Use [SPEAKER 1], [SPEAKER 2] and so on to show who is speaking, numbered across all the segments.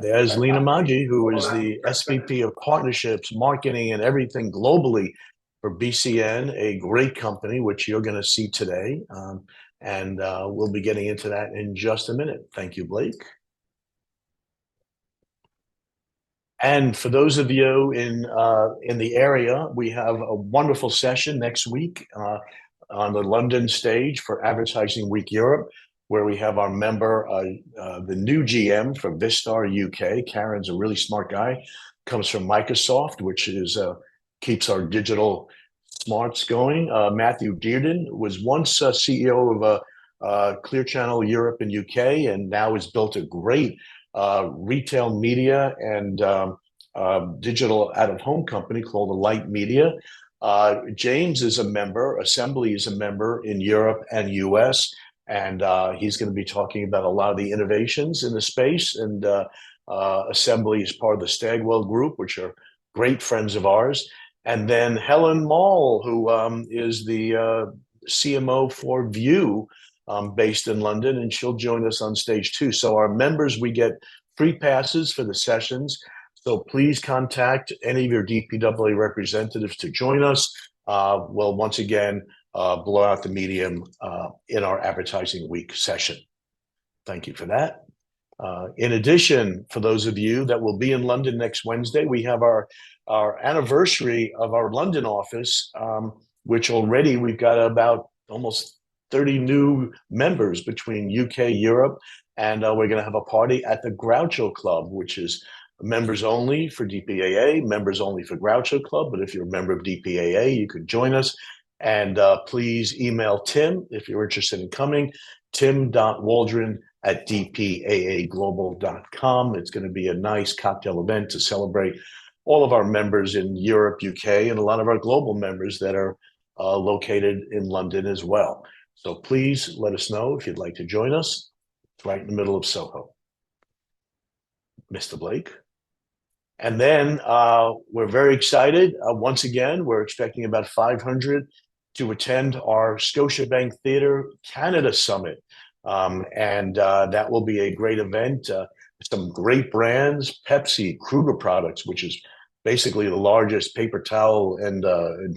[SPEAKER 1] There's Lena Maggi, who is the SVP of Partnerships, Marketing, and everything globally for BCN, a great company, which you're going to see today. And we'll be getting into that in just a minute. Thank you, Blake. And for those of you in the area, we have a wonderful session next week on the London stage for Advertising Week Europe, where we have our member, the new GM for Vistar UK. Karen's a really smart guy, comes from Microsoft, which is keeps our digital smarts going. Matthew Dearden was once CEO of Clear Channel Europe and UK, and now has built a great retail media and digital out-of-home company called Alight Media. James is a member, Assembly is a member in Europe and US, and he's going to be talking about a lot of the innovations in the space. And Assembly is part of the Stagwell Group, which are great friends of ours. And then Helen Mall, who is the CMO for View, based in London, and she'll join us on stage too. So our members, we get free passes for the sessions. So please contact any of your DPW representatives to join us. We'll once again blow out the medium in our Advertising Week session. Thank you for that. In addition, for those of you that will be in London next Wednesday, we have our anniversary of our London office, which already we've got about almost 30 new members between UK, Europe, and we're going to have a party at the Groucho Club, which is members only for DPAA, members only for Groucho Club. But if you're a member of DPAA, you could join us. And please email Tim if you're interested in coming, tim.waldron@dpaaglobal.com. It's going to be a nice cocktail event to celebrate all of our members in Europe, UK, and a lot of our global members that are located in London as well. So please let us know if you'd like to join us. It's right in the middle of Soho. Mr. Blake. And then we're very excited. Once again, we're expecting about 500 to attend our Scotiabank Theatre Canada Summit. And that will be a great event. Some great brands, Pepsi, Kruger Products, which is basically the largest paper towel and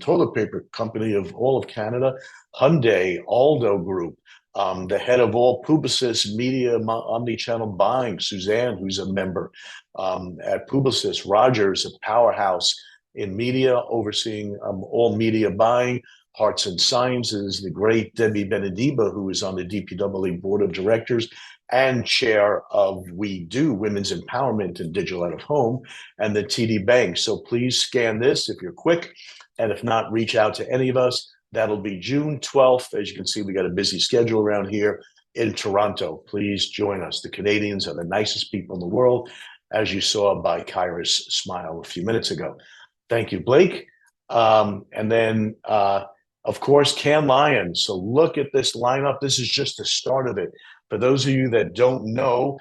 [SPEAKER 1] toilet paper company of all of Canada, Hyundai, Aldo Group, the head of all Publicis Media Omnichannel Buying, Suzanne, who's a member at Publicis, Rogers, a powerhouse in media, overseeing all media buying, Hearts and Sciences, the great Debbie Benediba, who is on the DPW Board of Directors and chair of We Do, Women's Empowerment and Digital Out of Home, and the TD Bank. So please scan this if you're quick, and if not, reach out to any of us. That'll be June 12th. As you can see, we got a busy schedule around here in Toronto. Please join us. The Canadians are the nicest people in the world, as you saw by Kyra's smile a few minutes ago. Thank you, Blake. And then, of course, Cannes Lions. So look at this lineup. This is just the start of it. For those of you that don't know,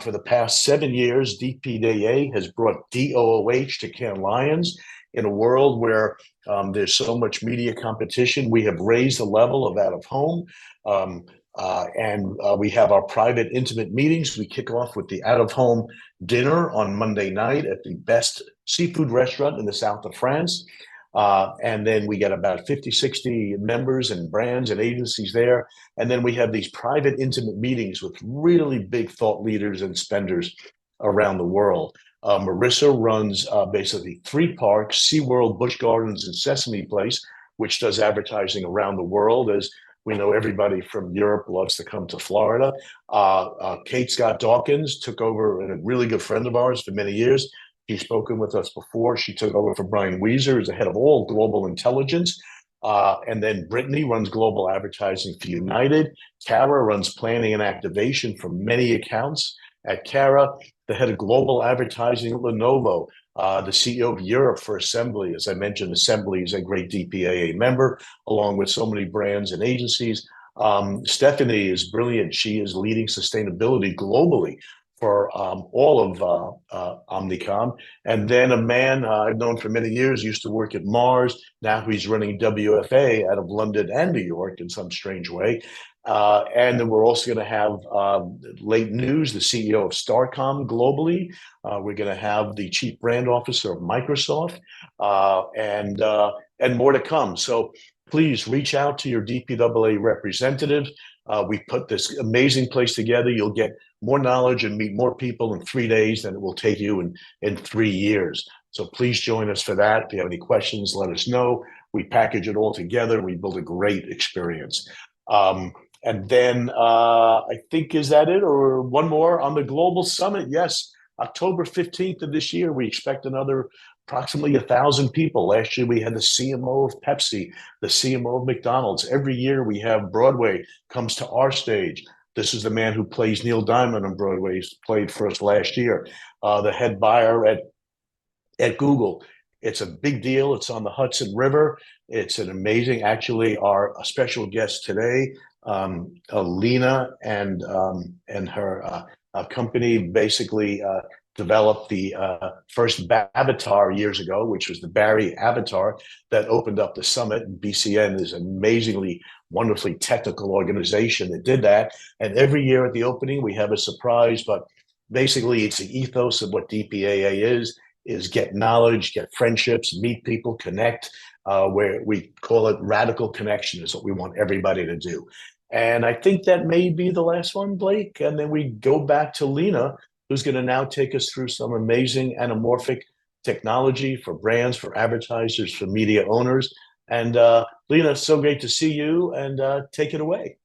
[SPEAKER 1] for the past 7 years, DPAA has brought DOOH to Cannes Lions. In a world where there's so much media competition, we have raised the level of out of home, and we have our private, intimate meetings. We kick off with the out of home dinner on Monday night at the best seafood restaurant in the south of France. And then we get about 50, 60 members and brands and agencies there. And then we have these private, intimate meetings with really big thought leaders and spenders around the world. Marissa runs basically 3 parks, SeaWorld, Busch Gardens, and Sesame Place, which does advertising around the world. As we know, everybody from Europe loves to come to Florida. Kate Scott Dawkins took over, and a really good friend of ours for many years. She's spoken with us before. She took over for Brian Weezer as the head of all global intelligence. And then Brittany runs global advertising for United. Kara runs planning and activation for many accounts at Kara. The head of global advertising at Lenovo, the CEO of Europe for Assembly. As I mentioned, Assembly is a great DPAA member, along with so many brands and agencies. Stephanie is brilliant. She is leading sustainability globally for all of Omnicom. And then a man I've known for many years, used to work at Mars. Now he's running WFA out of London and New York in some strange way. And then we're also going to have late news, the CEO of Starcom globally. We're going to have the chief brand officer of Microsoft, and more to come. So please reach out to your DPAA representative. We put this amazing place together. You'll get more knowledge and meet more people in 3 days than it will take you in 3 years. So please join us for that. If you have any questions, let us know. We package it all together. We build a great experience. And then I think, is that it? Or one more on the Global Summit? Yes, October 15th of this year, we expect another approximately 1,000 people. Last year, we had the CMO of Pepsi, the CMO of McDonald's. Every year, we have Broadway comes to our stage. This is the man who plays Neil Diamond on Broadway. He's played for us last year. The head buyer at Google. It's a big deal. It's on the Hudson River. It's an amazing, actually, our special guest today, Alina and her company basically developed the first Avatar years ago, which was the Barry Avatar that opened up the summit. BCN is an amazingly, wonderfully technical organization that did that. And every year at the opening, we have a surprise, but basically it's the ethos of what DPAA is get knowledge, get friendships, meet people, connect, where we call it radical connection is what we want everybody to do. And I think that may be the last one, Blake. And then we go back to Lena, who's going to now take us through some amazing anamorphic technology for brands, for advertisers, for media owners. And Lena, so great to see you, and take it away.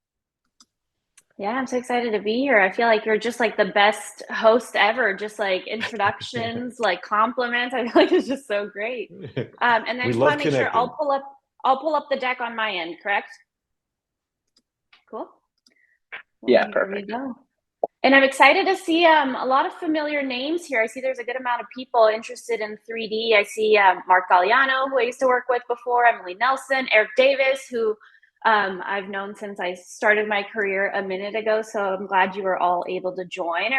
[SPEAKER 2] Yeah, I'm so excited to be here. I feel like you're just like the best host ever, just like introductions, like compliments. I feel like it's just so great. And I
[SPEAKER 1] We
[SPEAKER 2] just want
[SPEAKER 1] love
[SPEAKER 2] to make sure
[SPEAKER 1] connecting.
[SPEAKER 2] I'll pull up the deck on my end, correct? Cool. Well,
[SPEAKER 3] Yeah,
[SPEAKER 2] here we
[SPEAKER 3] perfect.
[SPEAKER 2] go. And I'm excited to see a lot of familiar names here. I see there's a good amount of people interested in 3D. I see Mark Galliano, who I used to work with before, Emily Nelson, Eric Davis, who I've known since I started my career a minute ago. So I'm glad you were all able to join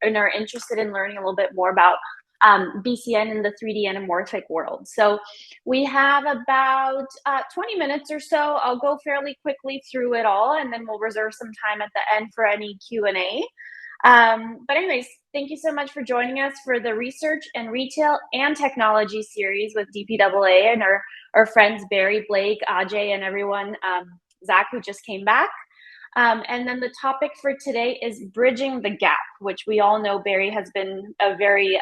[SPEAKER 2] and are interested in learning a little bit more about BCN in the 3D anamorphic world. So we have about 20 minutes or so. I'll go fairly quickly through it all, and then we'll reserve some time at the end for any Q&A. But anyways, thank you so much for joining us for the Research and Retail and Technology series with DPAA and our friends Barry, Blake, Ajay, and everyone, Zach, who just came back. And then the topic for today is bridging the gap, which we all know Barry has been a very,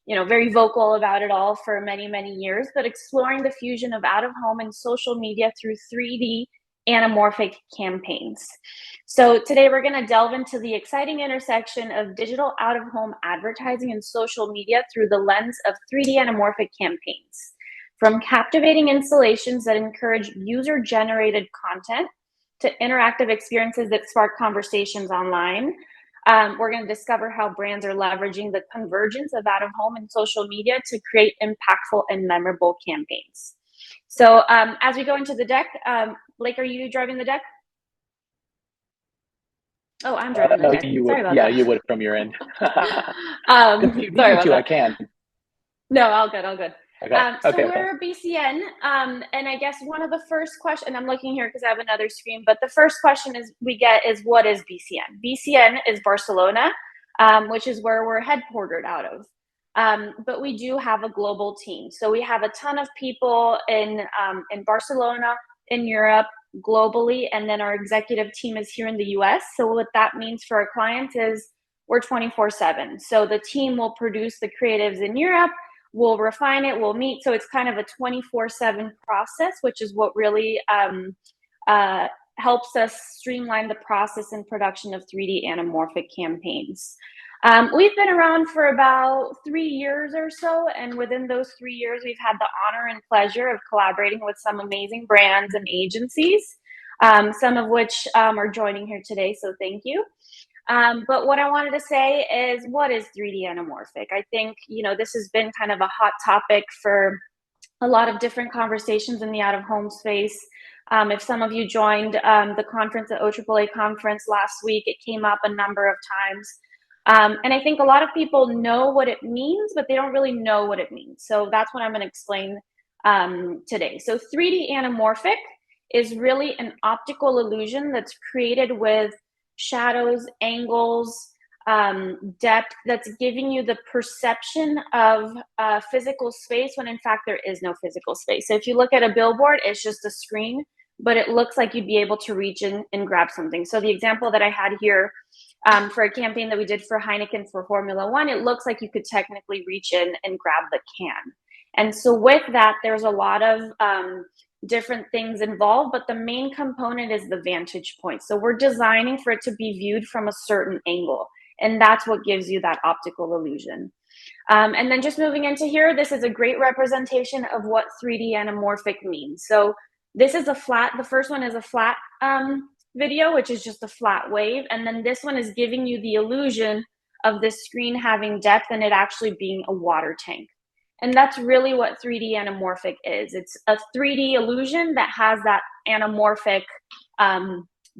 [SPEAKER 2] very vocal about it all for many, many years, but exploring the fusion of out-of-home and social media through 3D anamorphic campaigns. So today we're going to delve into the exciting intersection of digital out-of-home advertising and social media through the lens of 3D anamorphic campaigns. From captivating installations that encourage user-generated content to interactive experiences that spark conversations online. We're going to discover how brands are leveraging the convergence of out-of-home and social media to create impactful and memorable campaigns. So as we go into the deck, Blake, are you driving the deck? Oh, I'm driving the deck.
[SPEAKER 3] You would,
[SPEAKER 2] sorry about
[SPEAKER 3] yeah,
[SPEAKER 2] that.
[SPEAKER 3] you would from your end.
[SPEAKER 2] Sorry about
[SPEAKER 3] that.
[SPEAKER 2] that.
[SPEAKER 3] I can.
[SPEAKER 2] No, all good, all good.
[SPEAKER 3] Okay.
[SPEAKER 2] So
[SPEAKER 3] okay.
[SPEAKER 2] we're BCN, and I guess one of the first questions, and I'm looking here because I have another screen, but the first question we get is, what is BCN? BCN is Barcelona, which is where we're headquartered out of. But we do have a global team. So we have a ton of people in Barcelona, in Europe, globally, and then our executive team is here in the US. So what that means for our clients is we're 24/7. So the team will produce the creatives in Europe, we'll refine it, we'll meet. So it's kind of a 24/7 process, which is what really helps us streamline the process and production of 3D anamorphic campaigns. We've been around for about 3 years or so, and within those 3 years, we've had the honor and pleasure of collaborating with some amazing brands and agencies, some of which are joining here today, so thank you. But what I wanted to say is, what is 3D anamorphic? I think, this has been kind of a hot topic for a lot of different conversations in the out-of-home space. If some of you joined the conference, the OAAA conference last week, it came up a number of times. And I think a lot of people know what it means, but they don't really know what it means. So that's what I'm going to explain today. So 3D anamorphic is really an optical illusion that's created with shadows, angles, depth, that's giving you the perception of physical space when in fact there is no physical space. So if you look at a billboard, it's just a screen, but it looks like you'd be able to reach in and grab something. So the example that I had here for a campaign that we did for Heineken for Formula One, it looks like you could technically reach in and grab the can. And so with that, there's a lot of different things involved, but the main component is the vantage point. So we're designing for it to be viewed from a certain angle, and that's what gives you that optical illusion. And then just moving into here, this is a great representation of what 3D anamorphic means. So this is a flat, the first one is a flat video, which is just a flat wave. And then this one is giving you the illusion of the screen having depth and it actually being a water tank. And that's really what 3D anamorphic is. It's a 3D illusion that has that anamorphic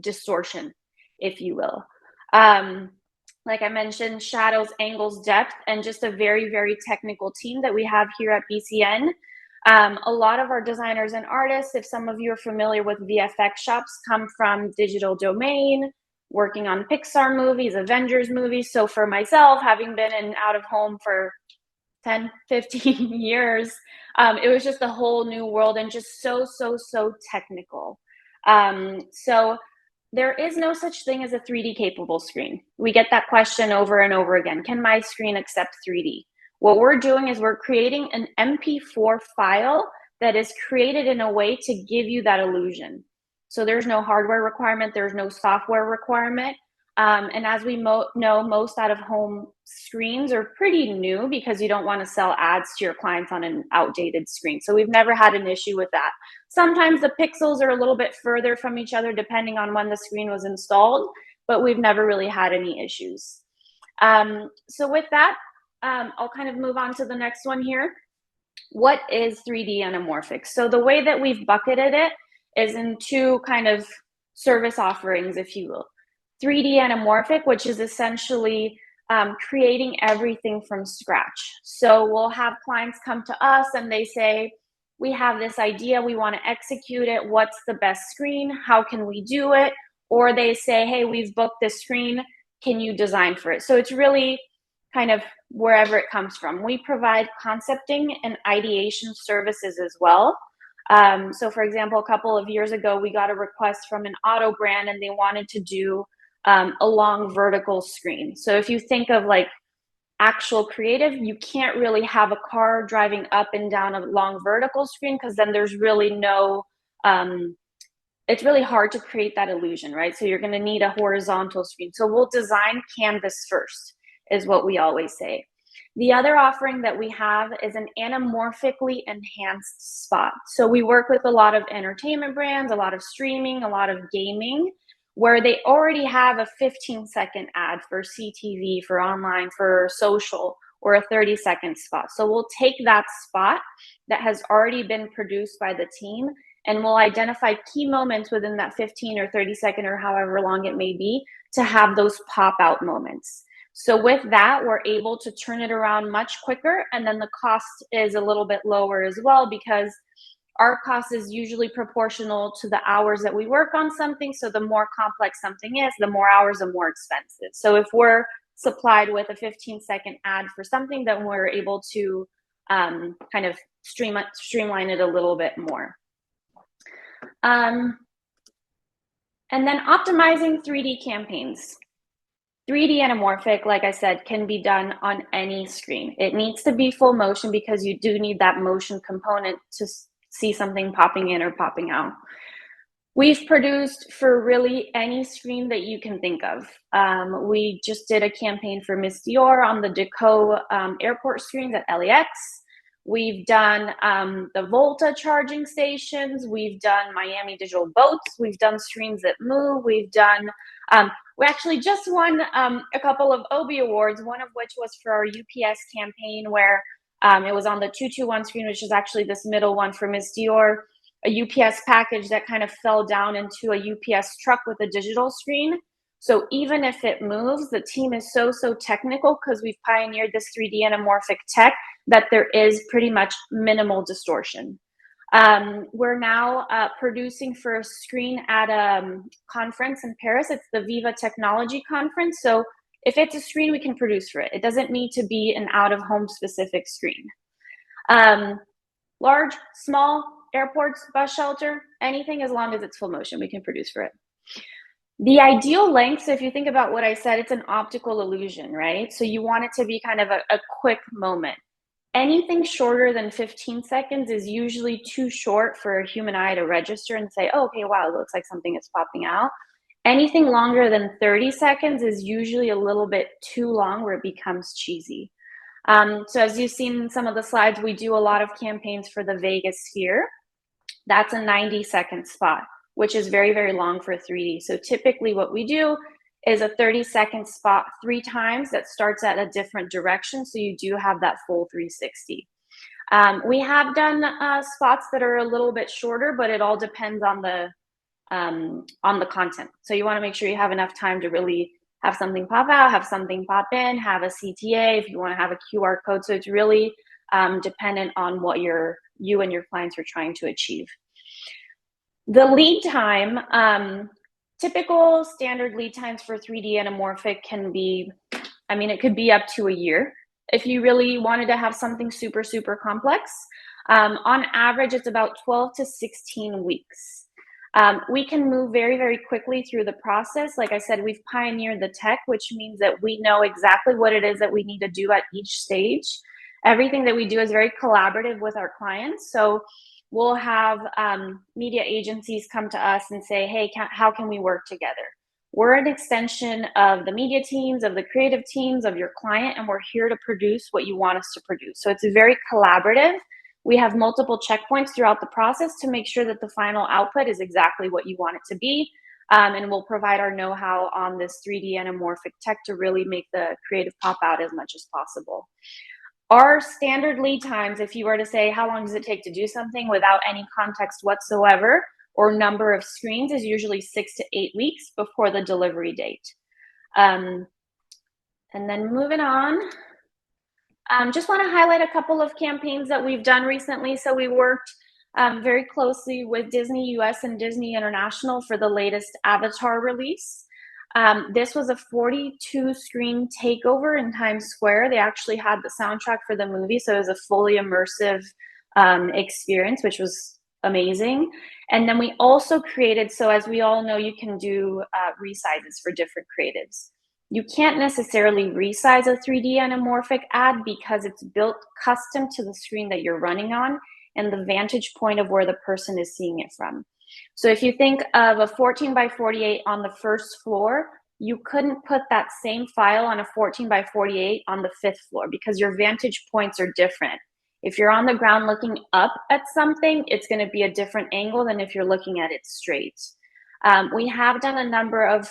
[SPEAKER 2] distortion, if you will. Like I mentioned, shadows, angles, depth, and just a very, very technical team that we have here at BCN. A lot of our designers and artists, if some of you are familiar with VFX shops, come from Digital Domain, working on Pixar movies, Avengers movies. So for myself, having been in out of home for 10, 15 years, it was just a whole new world and just so technical. So there is no such thing as a 3D capable screen. We get that question over and over again. Can my screen accept 3D? What we're doing is we're creating an MP4 file that is created in a way to give you that illusion. So there's no hardware requirement, there's no software requirement. And as we know, most out-of-home screens are pretty new because you don't want to sell ads to your clients on an outdated screen. So we've never had an issue with that. Sometimes the pixels are a little bit further from each other depending on when the screen was installed, but we've never really had any issues. So with that, I'll kind of move on to the next one here. What is 3D anamorphic? So the way that we've bucketed it is in two kind of service offerings, if you will. 3D anamorphic, which is essentially creating everything from scratch. So we'll have clients come to us and they say, we have this idea, we want to execute it. What's the best screen? How can we do it? Or they say, hey, we've booked this screen. Can you design for it? So it's really kind of wherever it comes from. We provide concepting and ideation services as well. So for example, a couple of years ago, we got a request from an auto brand and they wanted to do a long vertical screen. So if you think of like actual creative, you can't really have a car driving up and down a long vertical screen because then there's really no, it's really hard to create that illusion, right? So you're going to need a horizontal screen. So we'll design canvas first, is what we always say. The other offering that we have is an anamorphically enhanced spot. So we work with a lot of entertainment brands, a lot of streaming, a lot of gaming, where they already have a 15-second ad for CTV, for online, for social, or a 30-second spot. So we'll take that spot that has already been produced by the team and we'll identify key moments within that 15 or 30-second or however long it may be to have those pop-out moments. So with that, we're able to turn it around much quicker, and then the cost is a little bit lower as well because our cost is usually proportional to the hours that we work on something. So the more complex something is, the more hours, the more expensive. So if we're supplied with a 15-second ad for something, then we're able to kind of streamline it a little bit more. And then optimizing 3D campaigns. 3D anamorphic, like I said, can be done on any screen. It needs to be full motion because you do need that motion component to see something popping in or popping out. We've produced for really any screen that you can think of. We just did a campaign for Miss Dior on the Deco airport screens at LAX. We've done the Volta charging stations. We've done Miami digital boats. We've done screens that move. We've done, we actually just won a couple of Obie awards, one of which was for our UPS campaign where it was on the 221 screen, which is actually this middle one for Miss Dior, a UPS package that kind of fell down into a UPS truck with a digital screen. So even if it moves, the team is so technical because we've pioneered this 3D anamorphic tech that there is pretty much minimal distortion. We're now producing for a screen at a conference in Paris. It's the Viva Technology Conference. So if it's a screen, we can produce for it. It doesn't need to be an out-of-home specific screen. Large, small, airports, bus shelter, anything as long as it's full motion, we can produce for it. The ideal length, so if you think about what I said, it's an optical illusion, right? So you want it to be kind of a quick moment. Anything shorter than 15 seconds is usually too short for a human eye to register and say, oh, okay, wow, it looks like something is popping out. Anything longer than 30 seconds is usually a little bit too long where it becomes cheesy. So as you've seen in some of the slides, we do a lot of campaigns for the Vegas Sphere. That's a 90-second spot, which is very, very long for 3D. So typically what we do is a 30-second spot 3 times that starts at a different direction, so you do have that full 360. We have done spots that are a little bit shorter, but it all depends on the content. So you want to make sure you have enough time to really have something pop out, have something pop in, have a CTA if you want to have a QR code. So it's really dependent on what you and your clients are trying to achieve. The lead time, typical standard lead times for 3D anamorphic can be, I mean, it could be up to a year. If you really wanted to have something super, super complex, on average, it's about 12 to 16 weeks. We can move very, very quickly through the process. Like I said, we've pioneered the tech, which means that we know exactly what it is that we need to do at each stage. Everything that we do is very collaborative with our clients. So we'll have media agencies come to us and say, hey, how can we work together? We're an extension of the media teams, of the creative teams, of your client, and we're here to produce what you want us to produce. So it's very collaborative. We have multiple checkpoints throughout the process to make sure that the final output is exactly what you want it to be. And we'll provide our know-how on this 3D anamorphic tech to really make the creative pop out as much as possible. Our standard lead times, if you were to say, how long does it take to do something without any context whatsoever or number of screens, is usually 6 to 8 weeks before the delivery date. And then moving on, just want to highlight a couple of campaigns that we've done recently. So we worked very closely with Disney US and Disney International for the latest Avatar release. This was a 42-screen takeover in Times Square. They actually had the soundtrack for the movie, so it was a fully immersive experience, which was amazing. And then we also created, so as we all know, you can do resizes for different creatives. You can't necessarily resize a 3D anamorphic ad because it's built custom to the screen that you're running on and the vantage point of where the person is seeing it from. So if you think of a 14 by 48 on the first floor, you couldn't put that same file on a 14 by 48 on the 5th floor because your vantage points are different. If you're on the ground looking up at something, it's going to be a different angle than if you're looking at it straight. We have done a number of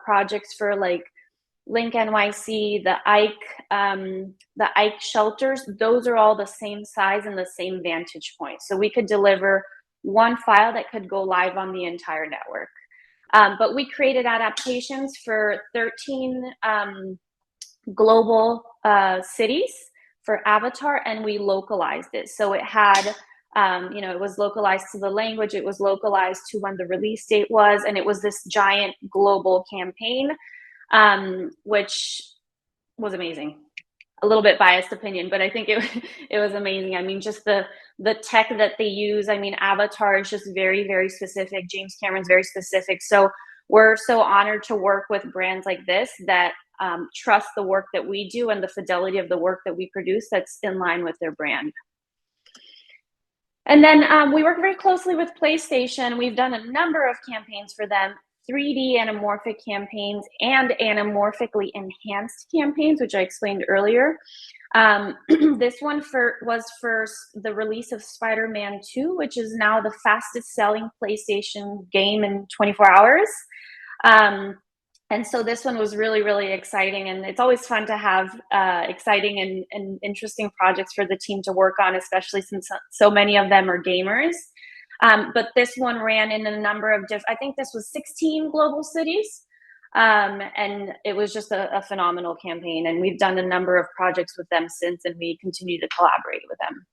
[SPEAKER 2] projects for like Link NYC, the Ike shelters. Those are all the same size and the same vantage point. So we could deliver one file that could go live on the entire network. But we created adaptations for 13 global cities for Avatar, and we localized it. So it had, it was localized to the language, it was localized to when the release date was, and it was this giant global campaign, which was amazing. A little bit biased opinion, but I think it was amazing. I mean, just the tech that they use. I mean, Avatar is just very, very specific. James Cameron's very specific. So we're so honored to work with brands like this that trust the work that we do and the fidelity of the work that we produce that's in line with their brand. And then we work very closely with PlayStation. We've done a number of campaigns for them, 3D anamorphic campaigns and anamorphically enhanced campaigns, which I explained earlier. This one was for the release of Spider-Man 2, which is now the fastest selling PlayStation game in 24 hours. And so this one was really, really exciting. And it's always fun to have exciting and interesting projects for the team to work on, especially since so many of them are gamers. But this one ran in a number of I think this was 16 global cities. And it was just a phenomenal campaign. And we've done a number of projects with them since, and we continue to collaborate with them.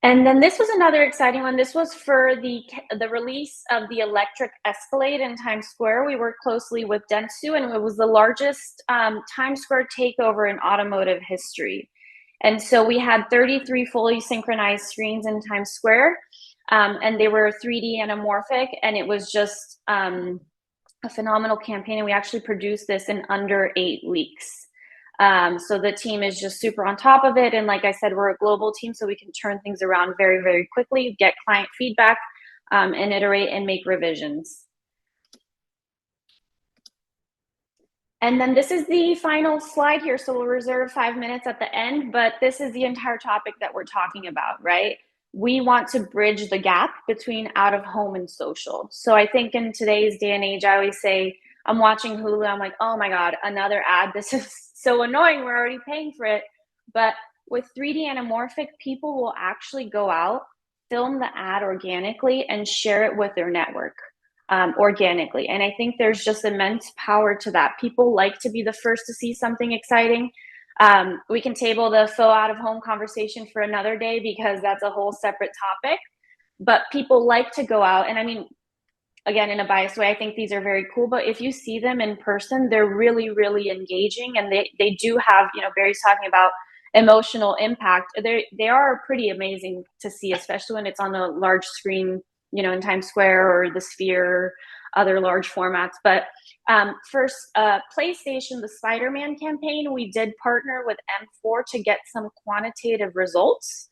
[SPEAKER 2] And then this was another exciting one. This was for the release of the electric Escalade in Times Square. We worked closely with Dentsu, and it was the largest Times Square takeover in automotive history. And so we had 33 fully synchronized screens in Times Square, and they were 3D anamorphic, and it was just a phenomenal campaign. And we actually produced this in under 8 weeks. So the team is just super on top of it. And like I said, we're a global team, so we can turn things around very, very quickly, get client feedback, and iterate and make revisions. And then this is the final slide here. So we'll reserve 5 minutes at the end, but this is the entire topic that we're talking about, right? We want to bridge the gap between out of home and social. So I think in today's day and age, I always say, I'm watching Hulu, I'm like, oh my God, another ad. This is so annoying. We're already paying for it. But with 3D anamorphic, people will actually go out, film the ad organically, and share it with their network organically. And I think there's just immense power to that. People like to be the first to see something exciting. We can table the faux out of home conversation for another day because that's a whole separate topic. But people like to go out, and I mean, again, in a biased way, I think these are very cool. But if you see them in person, they're really, really engaging, and they do have, you know, Barry's talking about emotional impact. They are pretty amazing to see, especially when it's on a large screen, you know, in Times Square or the Sphere, other large formats. But first, PlayStation, the Spider-Man campaign, we did partner with M4 to get some quantitative results.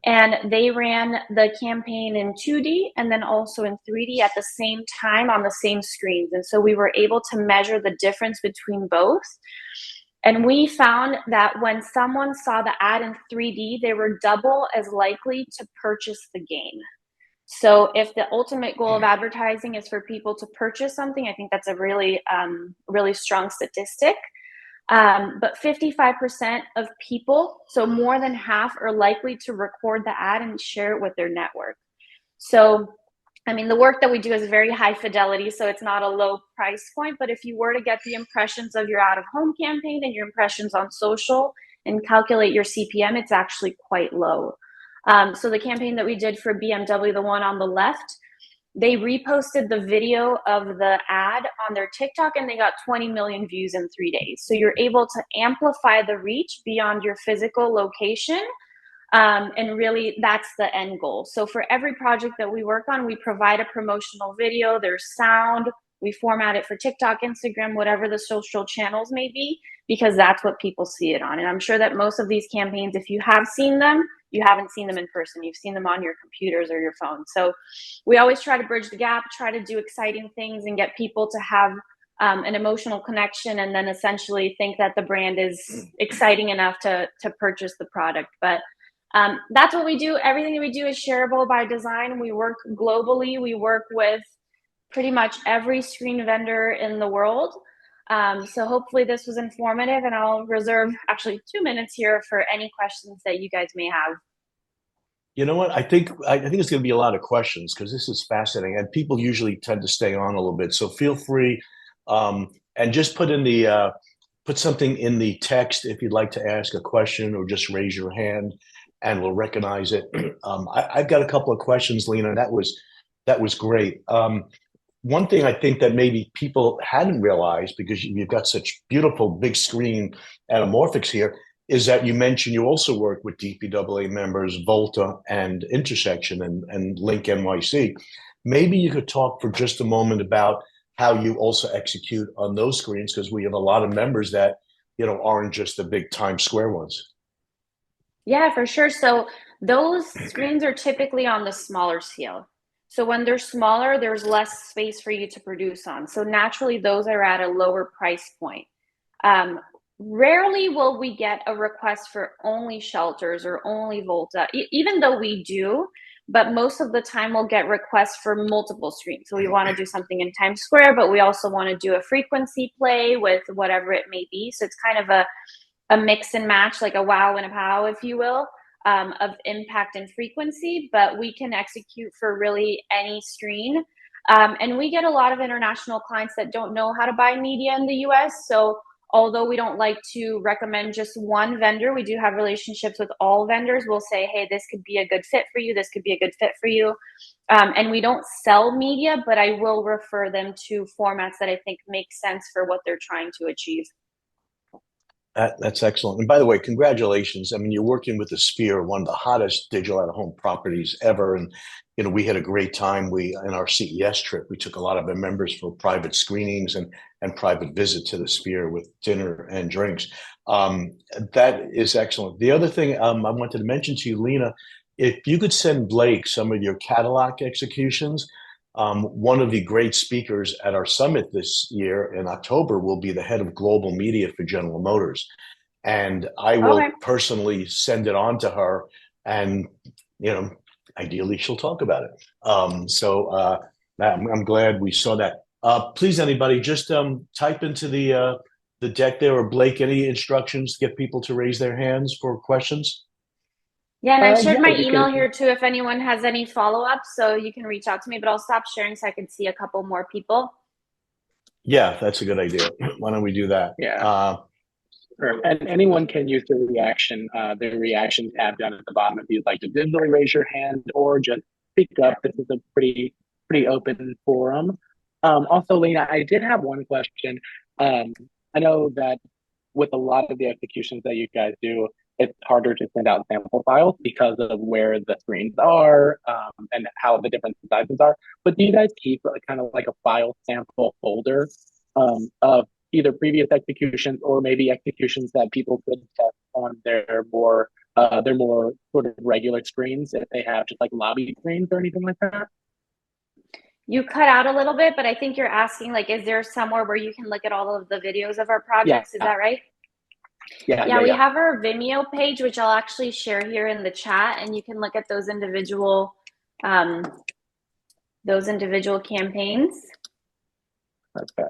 [SPEAKER 2] And they ran the campaign in 2D and then also in 3D at the same time on the same screens. And so we were able to measure the difference between both. And we found that when someone saw the ad in 3D, they were double as likely to purchase the game. So if the ultimate goal of advertising is for people to purchase something, I think that's a really, really strong statistic. But 55% of people, so more than half, are likely to record the ad and share it with their network. So, I mean, the work that we do is very high fidelity, so it's not a low price point. But if you were to get the impressions of your out of home campaign and your impressions on social and calculate your CPM, it's actually quite low. So the campaign that we did for BMW, the one on the left, they reposted the video of the ad on their TikTok and they got 20 million views in 3 days. So you're able to amplify the reach beyond your physical location. And really, that's the end goal. So for every project that we work on, we provide a promotional video, there's sound, we format it for TikTok, Instagram, whatever the social channels may be, because that's what people see it on. And I'm sure that most of these campaigns, if you have seen them, you haven't seen them in person. You've seen them on your computers or your phone. So we always try to bridge the gap, try to do exciting things and get people to have an emotional connection and then essentially think that the brand is exciting enough to purchase the product. But that's what we do. Everything that we do is shareable by design. We work globally. We work with pretty much every screen vendor in the world. So hopefully this was informative, and I'll reserve actually 2 minutes here for any questions that you guys may have.
[SPEAKER 1] You know what? I think it's going to be a lot of questions because this is fascinating, and people usually tend to stay on a little bit. So feel free, and just put something in the text if you'd like to ask a question, or just raise your hand, and we'll recognize it. I've got a couple of questions, Lena. That was great. One thing I think that maybe people hadn't realized, because you've got such beautiful big screen anamorphics here, is that you mentioned you also work with DPAA members, Volta and Intersection and Link NYC. Maybe you could talk for just a moment about how you also execute on those screens, because we have a lot of members that, you know, aren't just the big Times Square ones.
[SPEAKER 2] Yeah, for sure. So those screens are typically on the smaller scale. So when they're smaller, there's less space for you to produce on. So naturally, those are at a lower price point. Rarely will we get a request for only shelters or only Volta, even though we do, but most of the time we'll get requests for multiple screens. So we want to do something in Times Square, but we also want to do a frequency play with whatever it may be. So it's kind of a mix and match, like a wow and a pow, if you will, of impact and frequency, but we can execute for really any screen. And we get a lot of international clients that don't know how to buy media in the US. So Although we don't like to recommend just one vendor, we do have relationships with all vendors. We'll say, hey, this could be a good fit for you. This could be a good fit for you. And we don't sell media, but I will refer them to formats that I think make sense for what they're trying to achieve.
[SPEAKER 1] That's excellent. And by the way, congratulations. I mean, you're working with the Sphere, one of the hottest digital out-of-home properties ever. And, we had a great time. In our CES trip, we took a lot of our members for private screenings and private visit to the Sphere with dinner and drinks. That is excellent. The other thing I wanted to mention to you, Lena, if you could send Blake some of your Cadillac executions. One of the great speakers at our summit this year in October will be the head of global media for General Motors. And I will personally send it on to her, and, ideally she'll talk about it. I'm glad we saw that. Please, anybody, just type into the deck there, or Blake, any instructions to get people to raise their hands for questions?
[SPEAKER 2] Yeah, and I shared my email here too if anyone has any follow-ups, so you can reach out to me, but I'll stop sharing so I can see a couple more people.
[SPEAKER 1] Yeah, that's a good idea. Why don't we do that?
[SPEAKER 3] Yeah. And anyone can use the reaction tab down at the bottom if you'd like to digitally raise your hand or just speak up. This is a pretty open forum. Also, Lena, I did have one question. I know that with a lot of the executions that you guys do, it's harder to send out sample files because of where the screens are and how the different sizes are. But do you guys keep kind of like a file sample folder of either previous executions or maybe executions that people could test on their more sort of regular screens if they have just like lobby screens or anything like that?
[SPEAKER 2] You cut out a little bit, but I think you're asking, like, is there somewhere where you can look at all of the videos of our projects? Is that right? Yeah, we have our Vimeo page, which I'll actually share here in the chat, and you can look at those individual campaigns.
[SPEAKER 3] Okay.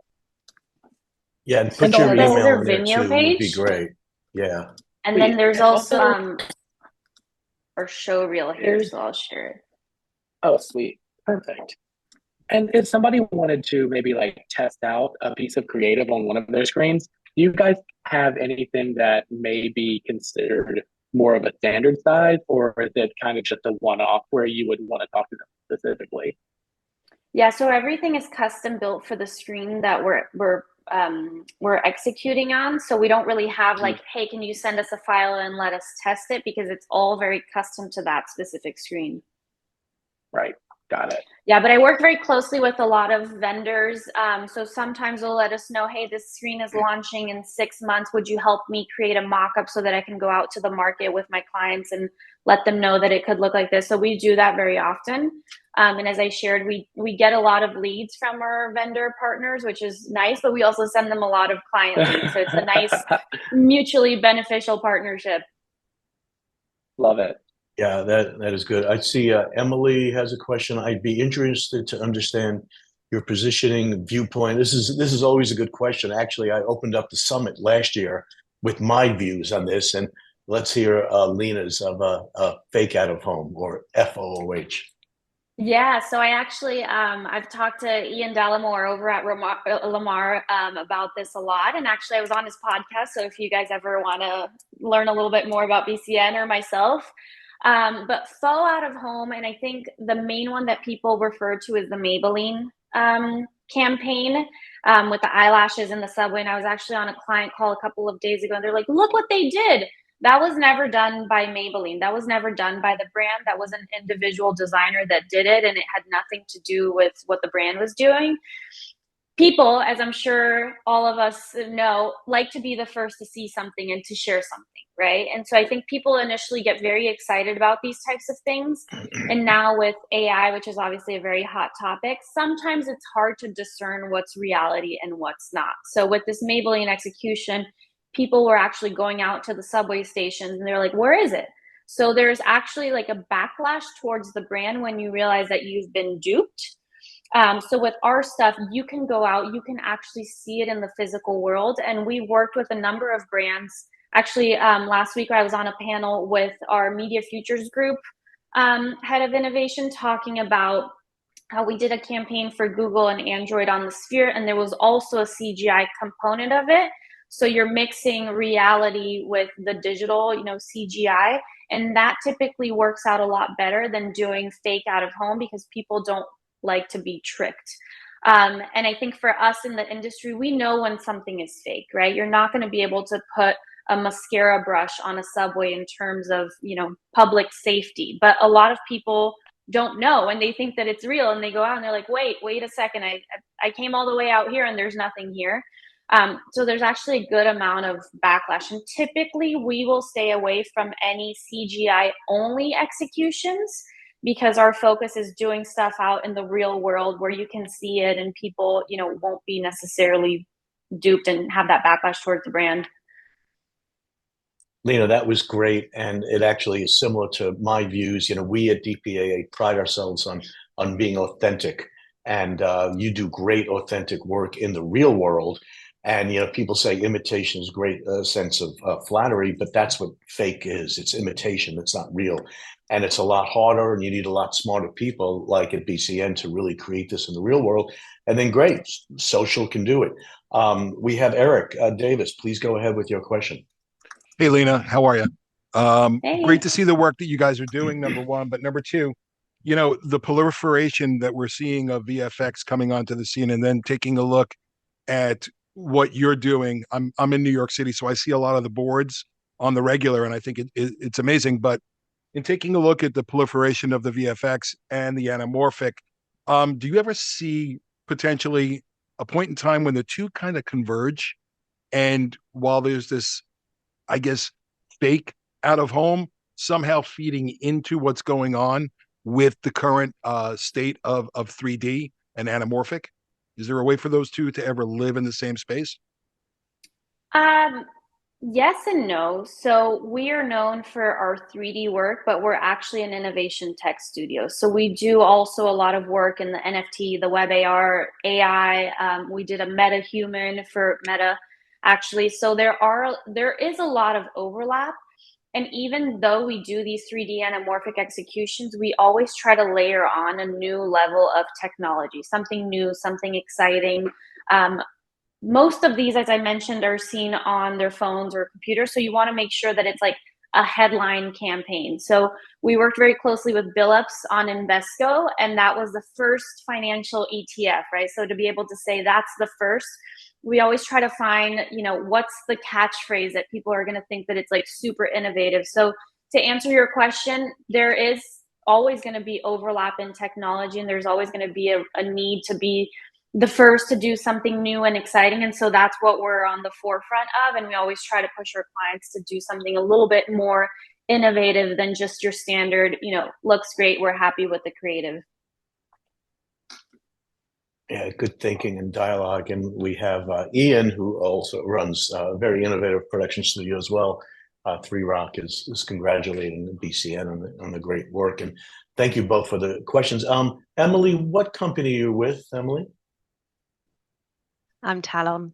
[SPEAKER 1] Yeah, and put your email in there
[SPEAKER 2] Vimeo
[SPEAKER 1] too.
[SPEAKER 2] page.
[SPEAKER 1] Would be great. Yeah.
[SPEAKER 2] And then there's also our show reel here, so I'll share it.
[SPEAKER 3] Oh, sweet. Perfect. And if somebody wanted to maybe like test out a piece of creative on one of their screens, do you guys have anything that may be considered more of a standard size, or is it kind of just a one-off where you would want to talk to them specifically?
[SPEAKER 2] Yeah, so everything is custom built for the screen that we're executing on. So we don't really have like, hey, can you send us a file and let us test it? Because it's all very custom to that specific screen.
[SPEAKER 3] Right. Got it.
[SPEAKER 2] Yeah, but I work very closely with a lot of vendors. So sometimes they'll let us know, hey, this screen is launching in 6 months. Would you help me create a mock-up so that I can go out to the market with my clients and let them know that it could look like this? So we do that very often. And as I shared, we get a lot of leads from our vendor partners, which is nice, but we also send them a lot of client leads. So it's a nice mutually beneficial partnership.
[SPEAKER 3] Love it.
[SPEAKER 1] Yeah, that is good. I see Emily has a question. I'd be interested to understand your positioning viewpoint. This is always a good question. Actually, I opened up the summit last year with my views on this, and let's hear Lena's of a fake out of home, or FOOH.
[SPEAKER 2] Yeah, so I actually I've talked to Ian Dallimore over at Lamar about this a lot, and actually I was on his podcast. So if you guys ever want to learn a little bit more about BCN or myself. But faux out of home, and I think the main one that people refer to is the Maybelline campaign with the eyelashes in the subway. And I was actually on a client call a couple of days ago, and they're like, look what they did. That was never done by Maybelline. That was never done by the brand. That was an individual designer that did it, and it had nothing to do with what the brand was doing. People, as I'm sure all of us know, like to be the first to see something and to share something, right? And so I think people initially get very excited about these types of things. And now with AI, which is obviously a very hot topic, sometimes it's hard to discern what's reality and what's not. So with this Maybelline execution, people were actually going out to the subway stations and they're like, where is it? So there's actually like a backlash towards the brand when you realize that you've been duped. So with our stuff, you can go out, you can actually see it in the physical world. And we worked with a number of brands. Actually, last week I was on a panel with our Media Futures Group head of innovation talking about how we did a campaign for Google and Android on the Sphere. And there was also a CGI component of it. So you're mixing reality with the digital, CGI, and that typically works out a lot better than doing fake out of home because people don't like to be tricked. And I think for us in the industry, we know when something is fake, right? You're not going to be able to put a mascara brush on a subway in terms of, public safety. But a lot of people don't know and they think that it's real and they go out and they're like, wait a second. I came all the way out here and there's nothing here. So there's actually a good amount of backlash. And typically we will stay away from any CGI only executions because our focus is doing stuff out in the real world where you can see it and people, won't be necessarily duped and have that backlash towards the brand.
[SPEAKER 1] Lena, that was great, and it actually is similar to my views. We at DPAA pride ourselves on being authentic, and you do great authentic work in the real world. And people say imitation is a great sense of flattery, but that's what fake is. It's imitation. It's not real, and it's a lot harder. And you need a lot smarter people like at BCN to really create this in the real world. And then great, social can do it. We have Eric Davis. Please go ahead with your question.
[SPEAKER 4] Hey, Lena, how are you?
[SPEAKER 2] Hey.
[SPEAKER 4] Great to see the work that you guys are doing, number one. But number two, the proliferation that we're seeing of VFX coming onto the scene and then taking a look at what you're doing. I'm in New York City, so I see a lot of the boards on the regular, and I think it's amazing. But in taking a look at the proliferation of the VFX and the anamorphic, do you ever see potentially a point in time when the two kind of converge? And while there's this, I guess, fake out of home somehow feeding into what's going on with the current state of 3D and anamorphic? Is there a way for those two to ever live in the same space?
[SPEAKER 2] Yes and no. So we are known for our 3D work, but we're actually an innovation tech studio. So we do also a lot of work in the NFT, the web AR, AI. We did a meta human for Meta, actually. So there is a lot of overlap. And even though we do these 3D anamorphic executions, we always try to layer on a new level of technology, something new, something exciting. Most of these, as I mentioned, are seen on their phones or computers. So you want to make sure that it's like a headline campaign. So we worked very closely with Billups on Invesco, and that was the first financial ETF, right? So to be able to say that's the first, we always try to find, what's the catchphrase that people are going to think that it's like super innovative. So to answer your question, there is always going to be overlap in technology, and there's always going to be a need to be the first to do something new and exciting. And so that's what we're on the forefront of. And we always try to push our clients to do something a little bit more innovative than just your standard, looks great, we're happy with the creative.
[SPEAKER 1] Yeah, good thinking and dialogue. And we have Ian, who also runs a very innovative production studio as well. Three Rock is congratulating the BCN on the great work. And thank you both for the questions. Emily, what company are you with, Emily?
[SPEAKER 5] I'm Talon.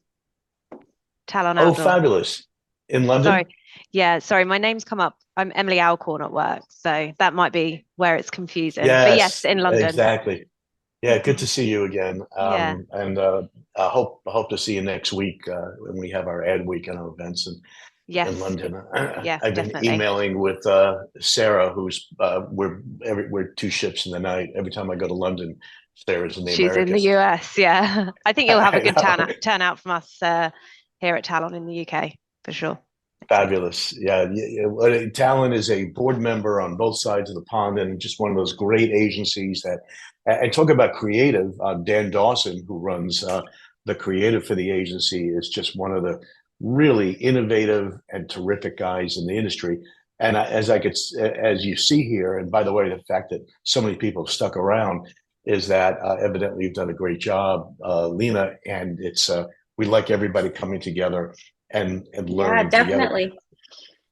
[SPEAKER 5] Talon
[SPEAKER 1] Oh,
[SPEAKER 5] Outdoor.
[SPEAKER 1] fabulous. In London?
[SPEAKER 5] Sorry. Yeah, sorry, my name's come up. I'm Emily Alcorn at work, so that might be where it's confusing.
[SPEAKER 1] Yes,
[SPEAKER 5] but yes, in London.
[SPEAKER 1] Exactly. Yeah, good to see you again.
[SPEAKER 5] Yeah.
[SPEAKER 1] And I hope to see you next week when we have our ad week and our events
[SPEAKER 5] Yes.
[SPEAKER 1] in London.
[SPEAKER 5] Yeah,
[SPEAKER 1] I've been
[SPEAKER 5] definitely.
[SPEAKER 1] emailing with Sarah, who's we're two ships in the night. Every time I go to London, Sarah's in the
[SPEAKER 5] She's
[SPEAKER 1] Americas.
[SPEAKER 5] in the US, yeah. I think you'll have a
[SPEAKER 1] I
[SPEAKER 5] good
[SPEAKER 1] know.
[SPEAKER 5] turnout from us here at Talon in the UK, for sure.
[SPEAKER 1] Fabulous. Yeah. Talon is a board member on both sides of the pond and just one of those great agencies that, and talk about creative, Dan Dawson, who runs the creative for the agency, is just one of the really innovative and terrific guys in the industry. And as you see here, and by the way, the fact that so many people have stuck around is that evidently you've done a great job, Lena, and we like everybody coming together and learning
[SPEAKER 2] Yeah, definitely.
[SPEAKER 1] together.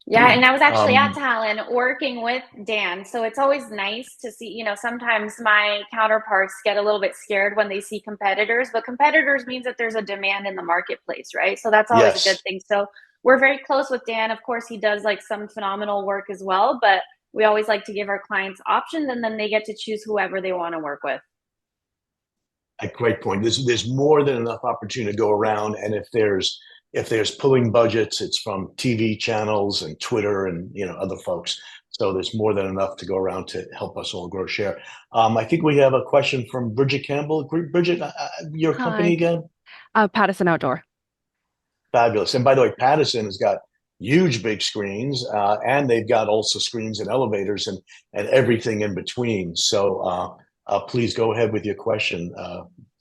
[SPEAKER 2] Yeah, and I was actually at Talon working with Dan. So it's always nice to see, sometimes my counterparts get a little bit scared when they see competitors, but competitors means that there's a demand in the marketplace, right? So that's always a good thing. So we're very close with Dan. Of course, he does like some phenomenal work as well, but we always like to give our clients options and then they get to choose whoever they want to work with.
[SPEAKER 1] A great point. There's more than enough opportunity to go around. And if there's if there's pulling budgets, it's from TV channels and Twitter and other folks. So there's more than enough to go around to help us all grow share. I think we have a question from Bridget Campbell. Bridget, your company
[SPEAKER 6] Hi.
[SPEAKER 1] again?
[SPEAKER 6] Pattison Outdoor.
[SPEAKER 1] Fabulous. And by the way, Pattison has got huge big screens, and they've got also screens and elevators and everything in between. So please go ahead with your question,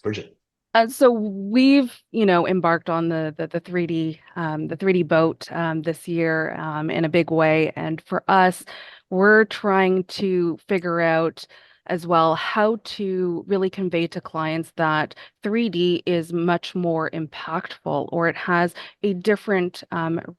[SPEAKER 1] Bridget.
[SPEAKER 6] So we've, embarked on the 3D boat this year in a big way, and for us, we're trying to figure out as well how to really convey to clients that 3D is much more impactful, or it has a different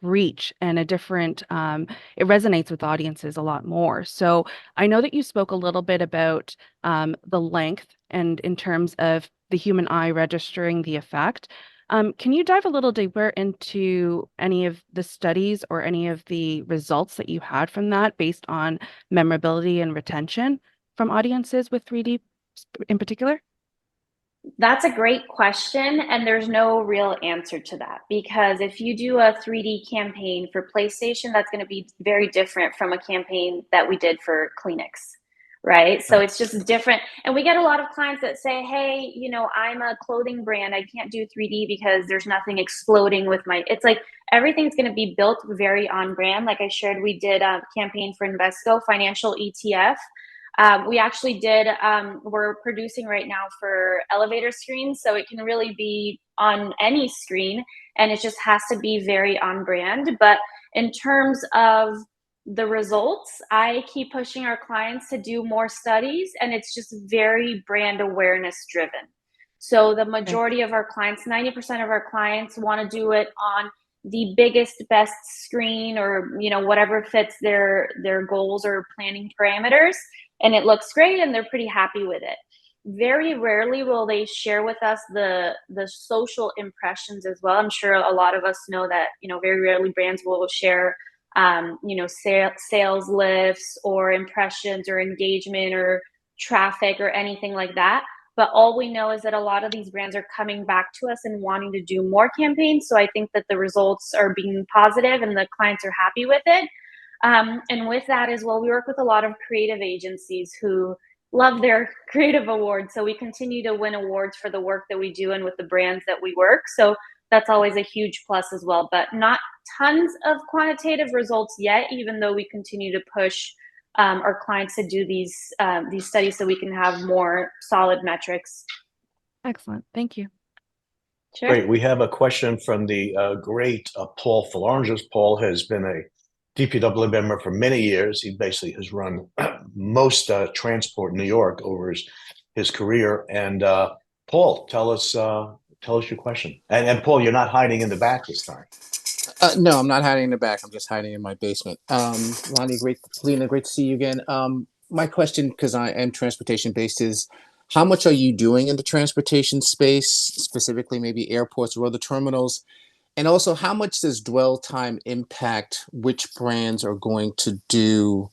[SPEAKER 6] reach and a different, it resonates with audiences a lot more. So I know that you spoke a little bit about the length and in terms of the human eye registering the effect. Can you dive a little deeper into any of the studies or any of the results that you had from that based on memorability and retention from audiences with 3D in particular?
[SPEAKER 2] That's a great question, and there's no real answer to that, because if you do a 3D campaign for PlayStation, that's going to be very different from a campaign that we did for Kleenex, right? So it's just different. And we get a lot of clients that say, hey, I'm a clothing brand. I can't do 3D because there's nothing exploding with it's like everything's going to be built very on brand. Like I shared, we did a campaign for Invesco Financial ETF. We actually did, we're producing right now for elevator screens, so it can really be on any screen, and it just has to be very on brand. But in terms of the results, I keep pushing our clients to do more studies, and it's just very brand awareness driven. So the majority of our clients, 90% of our clients, want to do it on the biggest, best screen, or whatever fits their goals or planning parameters. And it looks great and they're pretty happy with it. Very rarely will they share with us the social impressions as well. I'm sure a lot of us know that, very rarely brands will share, sales lifts or impressions or engagement or traffic or anything like that. But all we know is that a lot of these brands are coming back to us and wanting to do more campaigns. So I think that the results are being positive and the clients are happy with it. And with that as well, we work with a lot of creative agencies who love their creative awards. So we continue to win awards for the work that we do and with the brands that we work. So that's always a huge plus as well, but not tons of quantitative results yet, even though we continue to push our clients to do these studies so we can have more solid metrics.
[SPEAKER 6] Excellent. Thank you.
[SPEAKER 2] Sure.
[SPEAKER 1] Great. We have a question from the great Paul Phalanges. Paul has been a DPW member for many years. He basically has run most transport in New York over his career. And Paul, tell us your question. And Paul, you're not hiding in the back this time.
[SPEAKER 7] No, I'm not hiding in the back. I'm just hiding in my basement. Lonnie, Lena, great to see you again. My question, because I am transportation based, is how much are you doing in the transportation space, specifically maybe airports or other terminals? And also, how much does dwell time impact which brands are going to do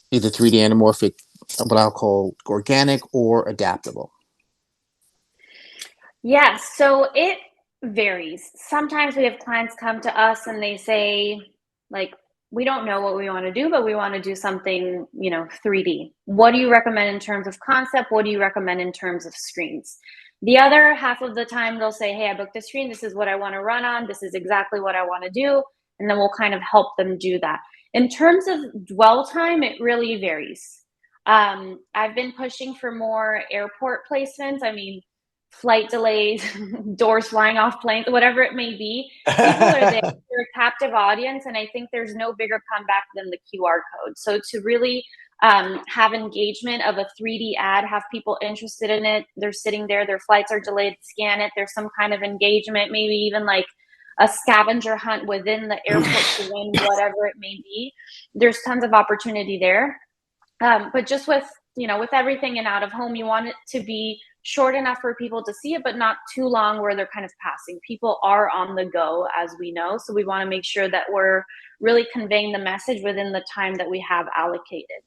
[SPEAKER 7] either 3D anamorphic, what I'll call organic, or adaptable?
[SPEAKER 2] Yeah, so it varies. Sometimes we have clients come to us and they say, like, we don't know what we want to do, but we want to do something, 3D. What do you recommend in terms of concept? What do you recommend in terms of screens? The other half of the time, they'll say, hey, I booked a screen. This is what I want to run on. This is exactly what I want to do. And then we'll kind of help them do that. In terms of dwell time, it really varies. I've been pushing for more airport placements. I mean, flight delays, doors flying off planes, whatever it may be. People are there. They're a captive audience. And I think there's no bigger comeback than the QR code. So to really have engagement of a 3D ad, have people interested in it. They're sitting there, their flights are delayed, scan it. There's some kind of engagement, maybe even like a scavenger hunt within the airport to win whatever it may be. There's tons of opportunity there. But just with everything in out of home, you want it to be short enough for people to see it, but not too long where they're kind of passing. People are on the go, as we know. So we want to make sure that we're really conveying the message within the time that we have allocated.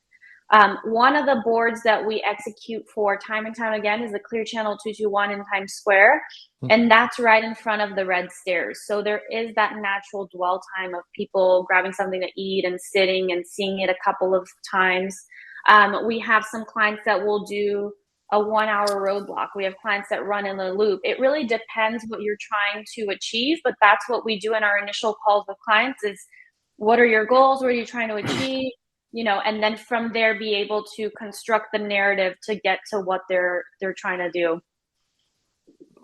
[SPEAKER 2] One of the boards that we execute for time and time again is the Clear Channel 221 in Times Square. And that's right in front of the red stairs. So there is that natural dwell time of people grabbing something to eat and sitting and seeing it a couple of times. We have some clients that will do a 1 hour roadblock. We have clients that run in the loop. It really depends what you're trying to achieve, but that's what we do in our initial calls with clients is, what are your goals? What are you trying to achieve? And then from there, be able to construct the narrative to get to what they're trying to do.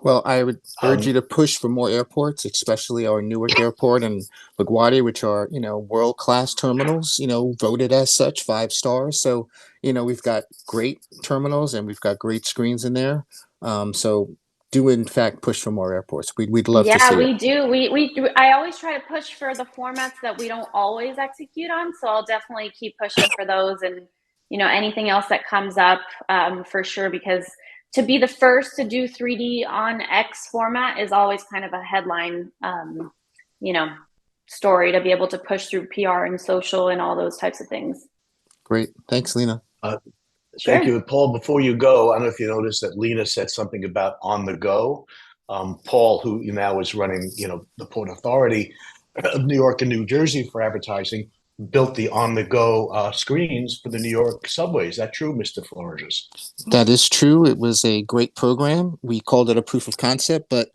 [SPEAKER 7] Well, I would urge you to push for more airports, especially our Newark Airport and LaGuardia, which are, world-class terminals, voted as such, 5 stars. So, we've got great terminals and we've got great screens in there. So do in fact push for more airports. We'd love to see
[SPEAKER 2] we
[SPEAKER 7] it.
[SPEAKER 2] do. I always try to push for the formats that we don't always execute on. So I'll definitely keep pushing for those and, anything else that comes up for sure, because to be the first to do 3D on X format is always kind of a headline, story to be able to push through PR and social and all those types of things.
[SPEAKER 7] Great. Thanks, Lena.
[SPEAKER 1] Thank you. Paul, before you go, I don't know if you noticed that Lena said something about on the go. Paul, who now is running, the Port Authority of New York and New Jersey for advertising, built the on the go screens for the New York subway. Is that true, Mr. Flores?
[SPEAKER 7] That is true. It was a great program. We called it a proof of concept, but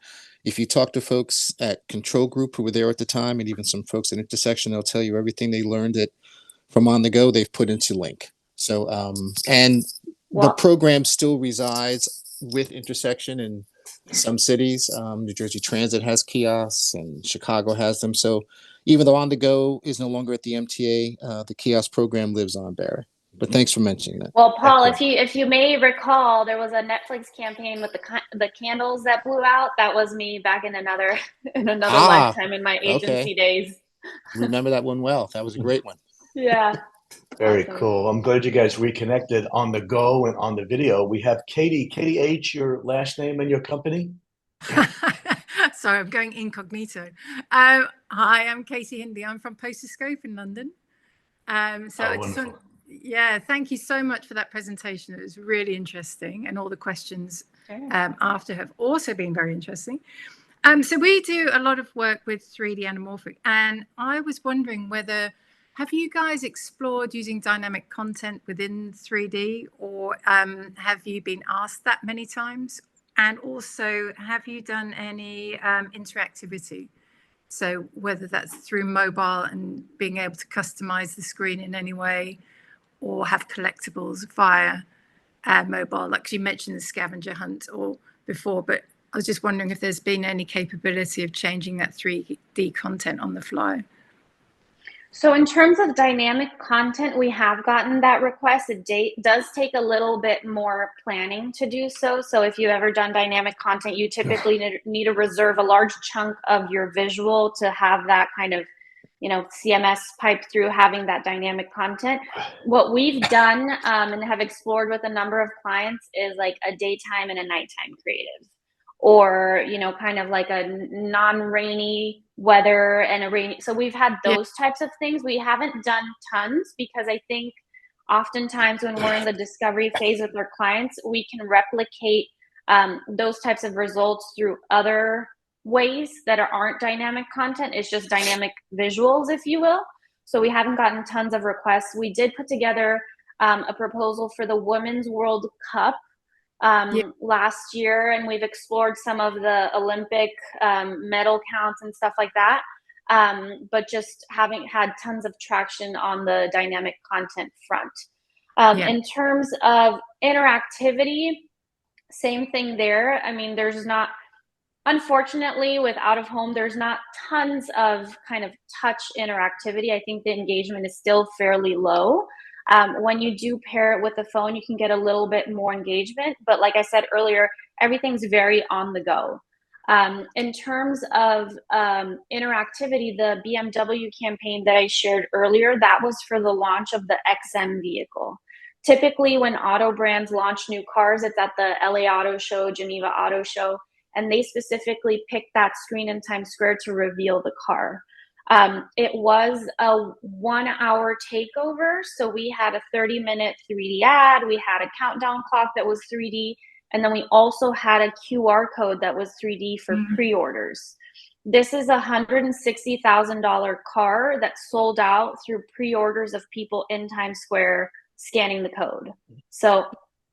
[SPEAKER 7] if you talk to folks at Control Group who were there at the time, and even some folks at Intersection, they'll tell you everything they learned from on the go, they've put into Link. So, the program still resides with Intersection in some cities. New Jersey Transit has kiosks and Chicago has them. So even though on the go is no longer at the MTA, the kiosk program lives on, Barry. But thanks for mentioning that.
[SPEAKER 2] Well, Paul, if you may recall, there was a Netflix campaign with the candles that blew out. That was me back in another lifetime in my agency days.
[SPEAKER 7] Remember that one well. That was a great one.
[SPEAKER 2] Yeah.
[SPEAKER 1] Very cool. I'm glad you guys reconnected on the go and on the video. We have Katie H, your last name and your company.
[SPEAKER 8] Sorry, I'm going incognito. Hi, I'm Katie Hindley. I'm from Posterscope in London. Thank you so much for that presentation. It was really interesting, and all the questions after have also been very interesting. So we do a lot of work with 3D anamorphic, and I was wondering have you guys explored using dynamic content within 3D, or have you been asked that many times? And also, have you done any interactivity? So whether that's through mobile and being able to customize the screen in any way, or have collectibles via mobile, like you mentioned the scavenger hunt before, but I was just wondering if there's been any capability of changing that 3D content on the fly.
[SPEAKER 2] So in terms of dynamic content, we have gotten that request. It does take a little bit more planning to do so. So if you've ever done dynamic content, you typically need to reserve a large chunk of your visual to have that kind of, CMS pipe through having that dynamic content. What we've done and have explored with a number of clients is like a daytime and a nighttime creative, or kind of like a non-rainy weather and a rainy. So we've had those types of things. We haven't done tons because I think oftentimes when we're in the discovery phase with our clients, we can replicate those types of results through other ways that aren't dynamic content. It's just dynamic visuals, if you will. So we haven't gotten tons of requests. We did put together a proposal for the Women's World Cup last year, and we've explored some of the Olympic medal counts and stuff like that, but just haven't had tons of traction on the dynamic content front. In terms of interactivity, same thing there. I mean, unfortunately, with out of home, there's not tons of kind of touch interactivity. I think the engagement is still fairly low. When you do pair it with the phone, you can get a little bit more engagement. But like I said earlier, everything's very on the go. In terms of interactivity, the BMW campaign that I shared earlier, that was for the launch of the XM vehicle. Typically, when auto brands launch new cars, it's at the LA Auto Show, Geneva Auto Show, and they specifically pick that screen in Times Square to reveal the car. It was a 1 hour takeover. So we had a 30-minute 3D ad. We had a countdown clock that was 3D. And then we also had a QR code that was 3D for pre-orders. This is a $160,000 car that sold out through pre-orders of people in Times Square scanning the code. So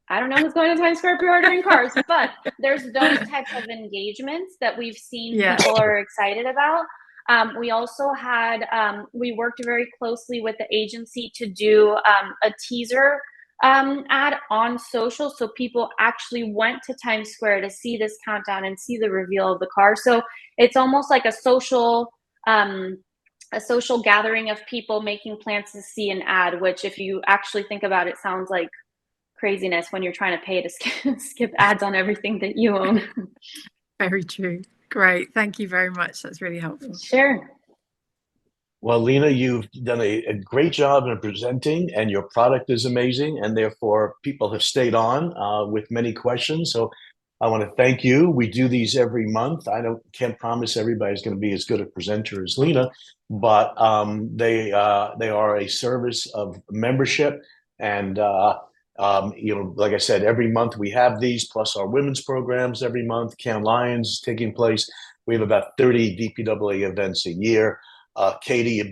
[SPEAKER 2] I don't know who's going to Times Square pre-ordering cars, but there's those types of engagements that we've seen people are excited about. We also had, we worked very closely with the agency to do a teaser ad on social. So people actually went to Times Square to see this countdown and see the reveal of the car. So it's almost like a social gathering of people making plans to see an ad, which if you actually think about it, sounds like craziness when you're trying to pay to skip ads on everything that you own.
[SPEAKER 8] Very true. Great. Thank you very much. That's really helpful.
[SPEAKER 2] Sure.
[SPEAKER 1] Well, Lena, you've done a great job in presenting, and your product is amazing, and therefore people have stayed on with many questions. So I want to thank you. We do these every month. I can't promise everybody's going to be as good a presenter as Lena, but they are a service of membership, and like I said, every month we have these, plus our women's programs every month. Cannes Lions taking place. We have about 30 DPWA events a year. Katie,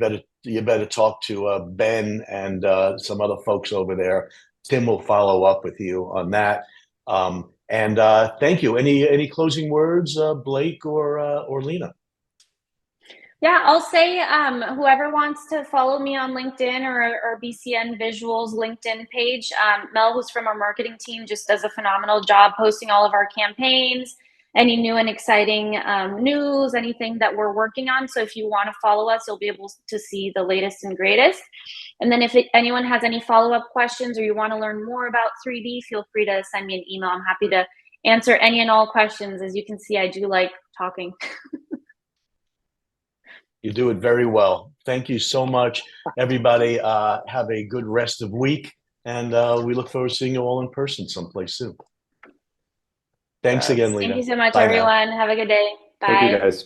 [SPEAKER 1] you better talk to Ben and some other folks over there. Tim will follow up with you on that. And thank you. Any closing words, Blake or Lena?
[SPEAKER 2] Yeah, I'll say whoever wants to follow me on LinkedIn or BCN Visuals LinkedIn page, Mel, who's from our marketing team, just does a phenomenal job posting all of our campaigns, any new and exciting news, anything that we're working on. So if you want to follow us, you'll be able to see the latest and greatest. And then if anyone has any follow-up questions or you want to learn more about 3D, feel free to send me an email. I'm happy to answer any and all questions. As you can see, I do like talking.
[SPEAKER 1] You do it very well. Thank you so much, everybody. Have a good rest of week, and we look forward to seeing you all in person someplace soon. Thanks again, Lena.
[SPEAKER 2] Thank you so much,
[SPEAKER 1] Bye now.
[SPEAKER 2] everyone. Have a good day. Bye.
[SPEAKER 9] Thank you, guys.